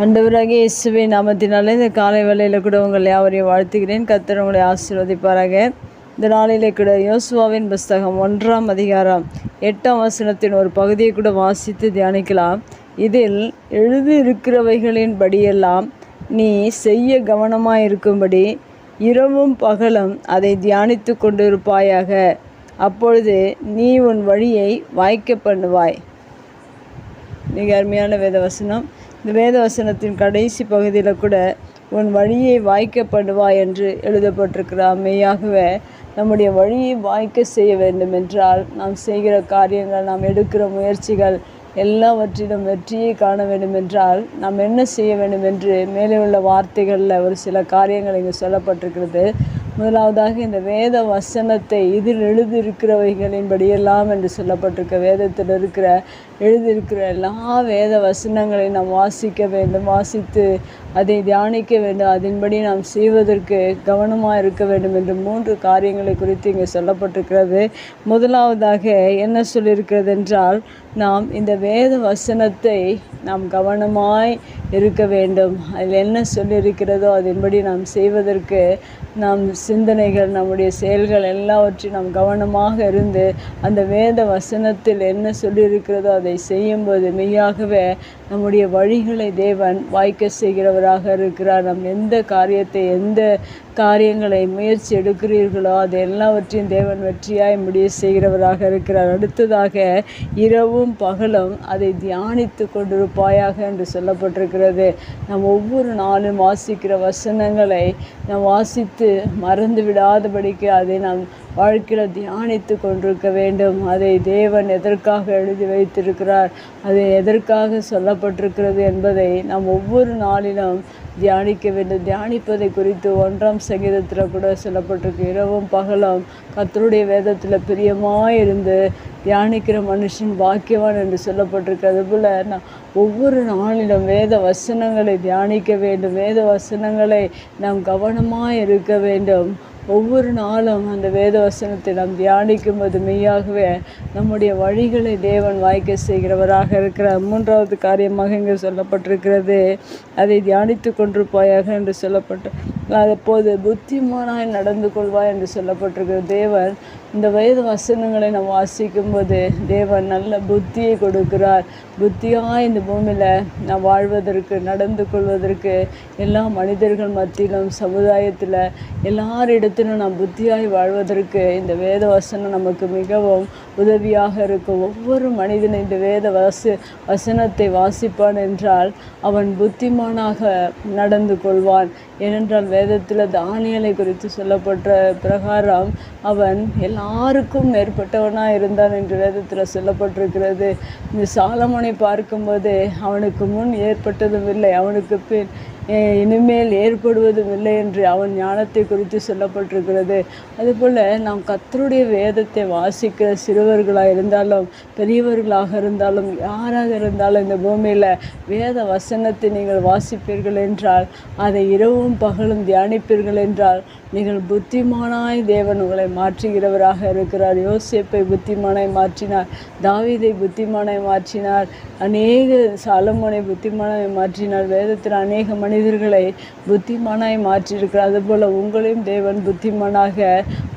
ஆண்டவராகிய இயேசுவின் நாமத்தினாலே இந்த காலை வேளையில் கூட உங்களை யாவரையும் வாழ்த்துகிறேன். கர்த்தர் உங்களை ஆசீர்வதிப்பாராக. இந்த நாளிலே கூட யோசுவாவின் புஸ்தகம் 1ஆம் அதிகாரம் 8ஆம் வசனத்தின் ஒரு பகுதியை கூட வாசித்து தியானிக்கலாம். இதில் எழுதியிருக்கிறவைகளின் படியெல்லாம் நீ செய்ய கவனமாயிருக்கும்படி இரவும் பகலும் அதை தியானித்து கொண்டிருப்பாயாக. அப்பொழுது நீ உன் வழியை வாய்க்க பண்ணுவாய். மிக அருமையான வேதவசனம். இந்த வேதவசனத்தின் கடைசி பகுதியில் கூட உன் வழியை வாய்க்க பண்ணுவாய் என்று எழுதப்பட்டிருக்கிறார். மெய்யாகவே நம்முடைய வழியை வாய்க்க செய்ய வேண்டும் என்றால் நாம் செய்கிற காரியங்கள், நாம் எடுக்கிற முயற்சிகள் எல்லாவற்றிலும் வெற்றியை காண வேண்டும் என்றால் நாம் என்ன செய்ய வேண்டும் என்று மேலே உள்ள வார்த்தைகளில் ஒரு சில காரியங்கள் இங்கே சொல்லப்பட்டிருக்கிறது. முதலாவதாக இந்த வேத வசனத்தை இதில் எழுதியிருக்கிறவைகளின்படியெல்லாம் என்று சொல்லப்பட்டிருக்க வேதத்தில் எழுதியிருக்கிற எல்லா வேத வசனங்களையும் நாம் வாசிக்க வேண்டும், வாசித்து அதை தியானிக்க வேண்டும், அதன்படி நாம் செய்வதற்கு கவனமாக இருக்க வேண்டும் என்று 3 காரியங்களை குறித்து இங்கே சொல்லப்பட்டிருக்கிறது. முதலாவதாக என்ன சொல்லியிருக்கிறது என்றால், நாம் இந்த வேத வசனத்தை நாம் கவனமாய் இருக்க வேண்டும். அதில் என்ன சொல்லியிருக்கிறதோ அதன்படி நாம் செய்வதற்கு நாம் சிந்தனைகள், நம்முடைய செயல்கள் எல்லாவற்றையும் நாம் கவனமாக இருந்து அந்த வேத வசனத்தில் என்ன சொல்லியிருக்கிறதோ அதை செய்யும்போது மெய்யாகவே நம்முடைய வழிகளை தேவன் வாய்க்க செய்கிறவராக இருக்கிறார். நம் எந்த காரியங்களை முயற்சி எடுக்கிறீர்களோ அது எல்லாவற்றையும் தேவன் வெற்றியாய் முடிய செய்கிறவராக இருக்கிறார். அடுத்ததாக இரவும் பகலும் அதை தியானித்து கொண்டிருப்பாயாக என்று சொல்லப்பட்டிருக்கிறது. நாம் ஒவ்வொரு நாளும் வாசிக்கிற வசனங்களை நாம் வாசித்து மறந்து விடாதபடிக்கு அதை நாம் வாழ்க்கையில் தியானித்து கொண்டிருக்க வேண்டும். அதை தேவன் எதற்காக எழுதி வைத்திருக்கிறார், அது எதற்காக சொல்லப்பட்டிருக்கிறது என்பதை நாம் ஒவ்வொரு நாளிலும் தியானிக்க வேண்டும். தியானிப்பதை குறித்து 1ஆம் சங்கீதத்தில் கூட சொல்லப்பட்டிருக்கு. இரவும் பகலும் கர்த்தருடைய வேதத்தில் பிரியமாயிருந்து தியானிக்கிற மனுஷன் பாக்கியவான் என்று சொல்லப்பட்டிருக்கு. அதுபோல் நான் ஒவ்வொரு நாளிலும் வேத வசனங்களை தியானிக்க வேண்டும், வேத வசனங்களை நாம் கவனமாக இருக்க வேண்டும். ஒவ்வொரு நாளும் அந்த வேத வசனத்தை நாம் தியானிக்கும்போது மெய்யாகவே நம்முடைய வழிகளை தேவன் வாய்க்க செய்கிறவராக இருக்கிறார். 3வது காரியமாக இங்கே சொல்லப்பட்டிருக்கிறது, அதை தியானித்து கொண்டிருப்பாயாக என்று சொல்லப்பட்டு அப்போது புத்திமானாய் நடந்து கொள்வாய் என்று சொல்லப்பட்டிருக்கிறது. தேவன் இந்த வேத வசனங்களை நாம் வாசிக்கும்போது தேவன் நல்ல புத்தியை கொடுக்கிறார். புத்தியாய் இந்த பூமியில் நாம் வாழ்வதற்கு, நடந்து கொள்வதற்கு, எல்லா மனிதர்கள் மத்தியிலும், சமுதாயத்தில் எல்லாரிடத்திலும் நாம் புத்தியாய் வாழ்வதற்கு இந்த வேத வசனம் நமக்கு மிகவும் உதவியாக இருக்கும். ஒவ்வொரு மனிதனும் இந்த வேத வசனத்தை வாசிப்பான் என்றால் அவன் புத்திமானாக நடந்து கொள்வான். ஏனென்றால் வேதத்தில் தானியேலை குறித்து சொல்லப்பட்ட பிரகாரம் அவன் எல்லாருக்கும் மேற்பட்டவனாக இருந்தான் என்று வேதத்தில் சொல்லப்பட்டிருக்கிறது. இந்த சாலமோனை பார்க்கும்போது அவனுக்கு முன் ஏற்பட்டதும் இல்லை, அவனுக்கு பின் இனிமேல் ஏற்படுவதும் இல்லை என்று அவன் ஞானத்தை குறித்து சொல்லப்பட்டிருக்கிறது. அதுபோல் நாம் கர்த்தருடைய வேதத்தை வாசிக்கிற சிறுவர்களாக இருந்தாலும் பெரியவர்களாக இருந்தாலும் யாராக இருந்தாலும் இந்த பூமியில் வேத வசனத்தை நீங்கள் வாசிப்பீர்கள் என்றால், அதை இரவும் பகலும் தியானிப்பீர்கள் என்றால் நீங்கள் புத்திமானாய் தேவன் உங்களை மாற்றுகிறவராக இருக்கிறார். யோசேப்பை புத்திமானாய் மாற்றினார், தாவீதை புத்திமானாய் மாற்றினார், சாலமோனை புத்திமானாய் மாற்றினார். வேதத்தில் அநேக மனிதர்களை புத்திமானாய் மாற்றியிருக்கிறார். அதுபோல் உங்களையும் தேவன் புத்திமானாக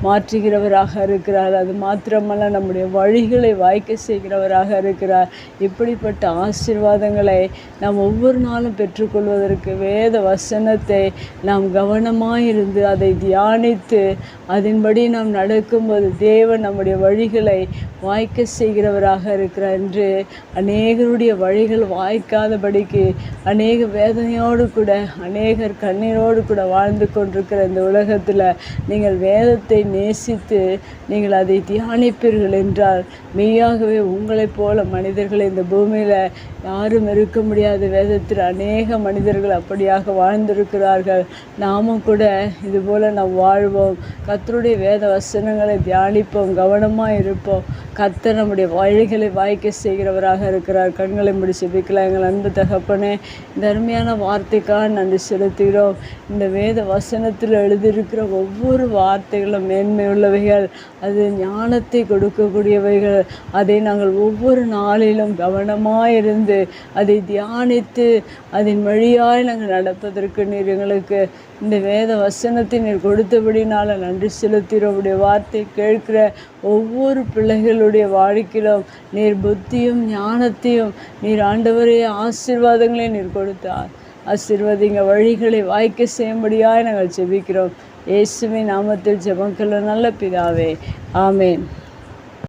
மாற்றுகிறவராக இருக்கிறார். அது மாத்திரமல்ல, நம்முடைய வழிகளை வாய்க்க செய்கிறவராக இருக்கிறார். இப்படிப்பட்ட ஆசீர்வாதங்களை நாம் ஒவ்வொரு நாளும் பெற்றுக்கொள்வதற்கு வேத வசனத்தை நாம் கவனமாயிருந்து அதை தியானித்து அதன்படி நாம் நடக்கும்போது தேவன் நம்முடைய வழிகளை வாய்க்க செய்கிறவராக இருக்கிறார் என்று அநேகருடைய வழிகள் வாய்க்காதபடிக்கு அநேக வேதனையோடு கூட அநேகர் கண்ணீரோடு கூட வாழ்ந்து கொண்டிருக்கிற இந்த உலகத்தில் நீங்கள் வேதத்தை நேசித்து நீங்கள் அதை தியானிப்பீர்கள் என்றால் மெய்யாகவே உங்களைப் போல மனிதர்கள் இந்த பூமியில் யாரும் இருக்க முடியாத. வேதத்தில் அநேக மனிதர்கள் அப்படியாக வாழ்ந்திருக்கிறார்கள். நாமும் கூட இதுபோல் நாம் வாழ்வோம், கர்த்தருடைய வேத வசனங்களை தியானிப்போம், கவனமாக இருப்போம். கர்த்தர் நம்முடைய வழிகளை வாய்க்க செய்கிறவராக இருக்கிறார். கண்களை மூடி ஜெபிக்கலாம். எங்கள் அன்பு தகப்பனே, இந்த அருமையான வார்த்தைக்காக நன்றி செலுத்துகிறோம். இந்த வேத வசனத்தில் எழுதியிருக்கிற ஒவ்வொரு வார்த்தைகளும் மேன்மையுள்ளவைகள், அது ஞானத்தை கொடுக்கக்கூடியவைகள். அதை நாங்கள் ஒவ்வொரு நாளிலும் கவனமாயிருந்து அதை தியானித்து அதன் வழியாய் நாங்கள் நடப்பதற்கு நீர் எங்களுக்கு இந்த வேத வசனத்தை நீர் கொடுத்தபடினால நன்றி செலுத்துகிறோம். உடைய வார்த்தை கேட்கிற ஒவ்வொரு பிள்ளைகளுடைய வாழ்க்கையிலும் நீர் புத்தியும் ஞானத்தையும் நீர் ஆண்டவரே ஆசீர்வாதங்களையும் நீர் கொடுத்தார். ஆசீர்வாதிங்க வழிகளை வாய்க்க செய்யும்படியாய் நாங்கள் ஜெபிக்கிறோம். இயேசுவின் நாமத்தில் ஜெபங்கள் நல்ல பிதாவே, ஆமேன்.